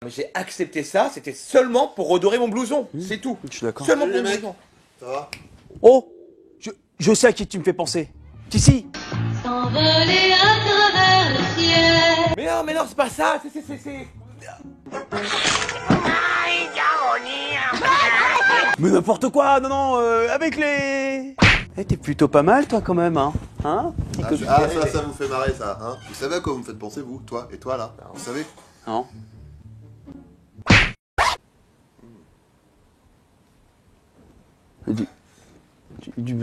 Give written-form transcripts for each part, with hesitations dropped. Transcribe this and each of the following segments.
J'ai accepté ça, c'était seulement pour redorer mon blouson, c'est tout. Je suis d'accord. Seulement pour Salut, mon les mecs. blouson. Ça va? Oh, je sais à qui tu me fais penser. Si. S'envoler à travers le ciel. Mais non, c'est pas ça, c'est... Mais n'importe quoi, non, avec les... Eh, t'es plutôt pas mal, toi, quand même, hein? Ça vous fait marrer, ça, hein? Vous savez à quoi vous me faites penser, vous? Toi et toi, là? Vous savez? Non.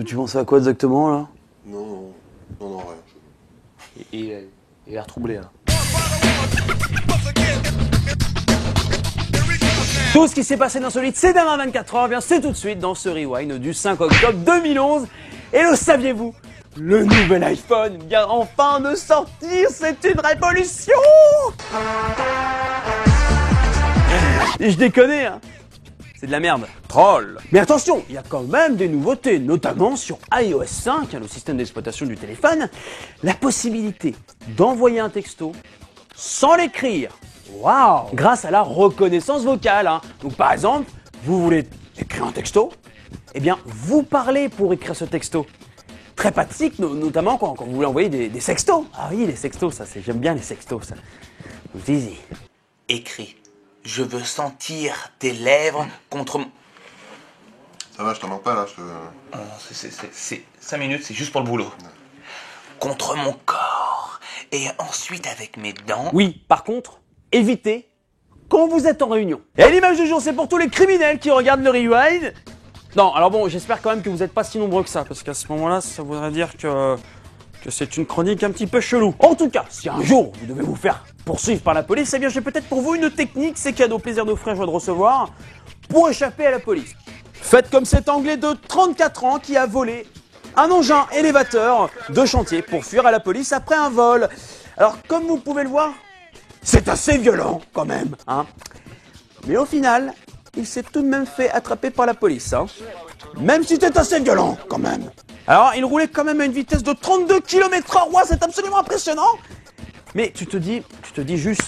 Tu pensais à quoi exactement, là? Non, rien. Il a l'air troublé, là. Tout ce qui s'est passé dans ce lit ces dernières 24 heures, bien c'est tout de suite dans ce rewind du 5 octobre 2011. Et le saviez-vous? Le nouvel iPhone vient enfin de sortir, c'est une révolution! Et je déconne, hein? C'est de la merde. Troll. Mais attention, il y a quand même des nouveautés, notamment sur iOS 5, le système d'exploitation du téléphone, la possibilité d'envoyer un texto sans l'écrire. Waouh! Grâce à la reconnaissance vocale. Donc par exemple, vous voulez écrire un texto, eh bien vous parlez pour écrire ce texto. Très pratique, notamment quand vous voulez envoyer des sextos. Ah oui, les sextos, j'aime bien les sextos, ça. Donc easy. Écris. Je veux sentir tes lèvres contre mon... Ça va, je t'en manque pas, là, C'est 5 minutes, c'est juste pour le boulot. Contre mon corps. Et ensuite avec mes dents... Oui, par contre, évitez quand vous êtes en réunion. Et l'image du jour, c'est pour tous les criminels qui regardent le rewind. Non, alors bon, j'espère quand même que vous n'êtes pas si nombreux que ça, parce qu'à ce moment-là, ça voudrait dire que c'est une chronique un petit peu chelou. En tout cas, si un jour vous devez vous faire poursuivre par la police, eh bien j'ai peut-être pour vous une technique, c'est cadeau, plaisir d'offrir, joie de recevoir, pour échapper à la police. Faites comme cet Anglais de 34 ans qui a volé un engin élévateur de chantier pour fuir à la police après un vol. Alors, comme vous pouvez le voir, c'est assez violent quand même, hein. Mais au final, il s'est tout de même fait attraper par la police, hein. Même si c'est assez violent quand même. Alors, il roulait quand même à une vitesse de 32 km/h. Ouais, c'est absolument impressionnant. Mais tu te dis juste,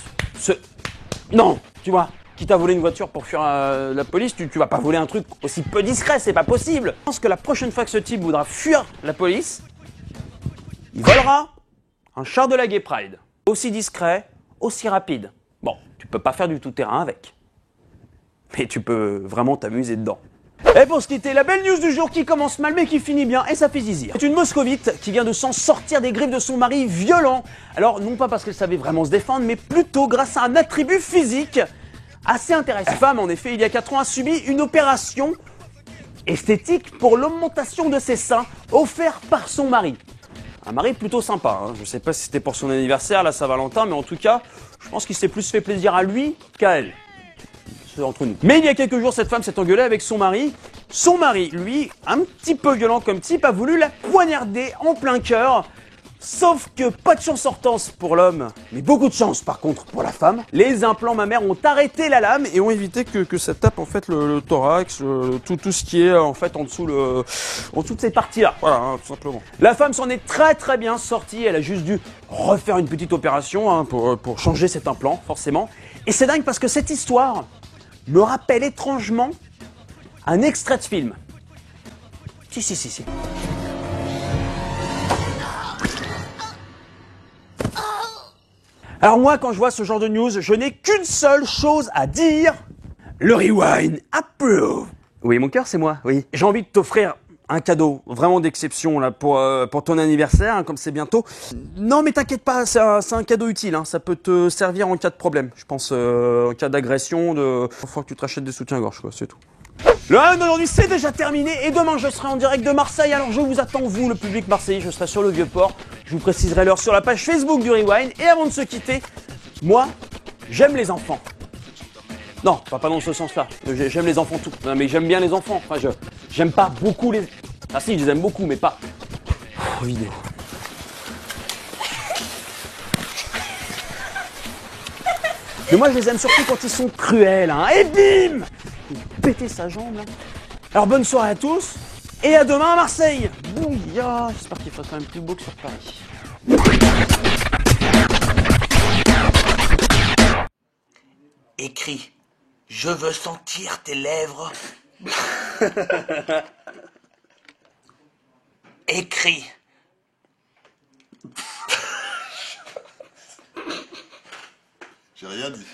non, tu vois, quitte à voler une voiture pour fuir la police, tu vas pas voler un truc aussi peu discret, c'est pas possible. Je pense que la prochaine fois que ce type voudra fuir la police, il volera un char de la Gay Pride. Aussi discret, aussi rapide. Bon, tu peux pas faire du tout-terrain avec. Mais tu peux vraiment t'amuser dedans. Et pour se quitter, la belle news du jour qui commence mal mais qui finit bien, et ça fait zizir. C'est une moscovite qui vient de s'en sortir des griffes de son mari violent. Alors non pas parce qu'elle savait vraiment se défendre, mais plutôt grâce à un attribut physique assez intéressant. La femme, en effet, il y a 4 ans, a subi une opération esthétique pour l'augmentation de ses seins offerte par son mari. Un mari plutôt sympa, hein. Je sais pas si c'était pour son anniversaire, la Saint-Valentin, mais en tout cas, je pense qu'il s'est plus fait plaisir à lui qu'à elle. Entre nous. Mais il y a quelques jours, cette femme s'est engueulée avec son mari. Son mari, lui, un petit peu violent comme type, a voulu la poignarder en plein cœur. Sauf que pas de chance hortense pour l'homme, mais beaucoup de chance par contre pour la femme. Les implants mammaires ont arrêté la lame et ont évité que ça tape en fait le thorax, tout ce qui est en fait en dessous de ces parties-là. Voilà, hein, tout simplement. La femme s'en est très bien sortie. Elle a juste dû refaire une petite opération hein, pour changer cet implant, forcément. Et c'est dingue parce que cette histoire me rappelle étrangement un extrait de film. Si. Alors moi, quand je vois ce genre de news, je n'ai qu'une seule chose à dire. Le rewind approve. Oui, mon cœur, c'est moi, oui. J'ai envie de t'offrir un cadeau vraiment d'exception là pour ton anniversaire, hein, comme c'est bientôt. Non mais t'inquiète pas, c'est un cadeau utile, hein, ça peut te servir en cas de problème. Je pense en cas d'agression, il faut que tu te rachètes des soutiens-gorge, quoi, c'est tout. Le round d'aujourd'hui c'est déjà terminé et demain je serai en direct de Marseille, alors je vous attends, vous le public marseillais, je serai sur le Vieux-Port. Je vous préciserai l'heure sur la page Facebook du Rewind. Et avant de se quitter, moi, j'aime les enfants. Non, pas dans ce sens-là. J'aime les enfants tout. Non, mais j'aime bien les enfants. Enfin, j'aime pas beaucoup les... Ah si, je les aime beaucoup, mais pas... vidéo. Mais moi, je les aime surtout quand ils sont cruels, hein. Et bim! Péter sa jambe, là. Alors, bonne soirée à tous. Et à demain à Marseille. Bouilla. J'espère qu'il fera quand même plus beau que sur Paris. Écris. Je veux sentir tes lèvres. Écris. J'ai rien dit.